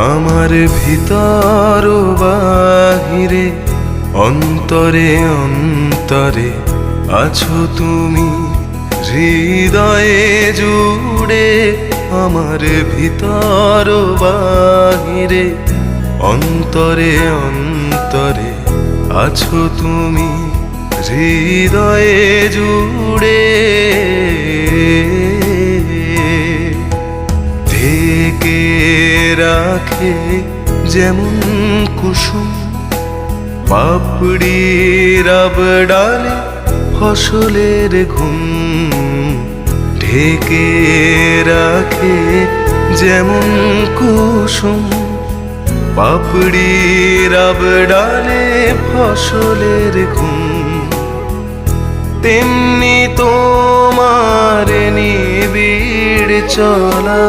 আমার ভিতর বাহিরে অন্তরে অন্তরে আছো তুমি হৃদয়ে জুড়ে। আমার ভিতর বাহিরে অন্তরে অন্তরে আছো তুমি হৃদয়ে জুড়ে। ঢেকে রাখে যেমন কুসুম পাপড়ির ডালে ফসলের ঘুম। ঢেকে রাখে যেমন কুসুম পাপড়ির ডালে ফসলের ঘুম। তেমনি তোমার নিবিড় চলা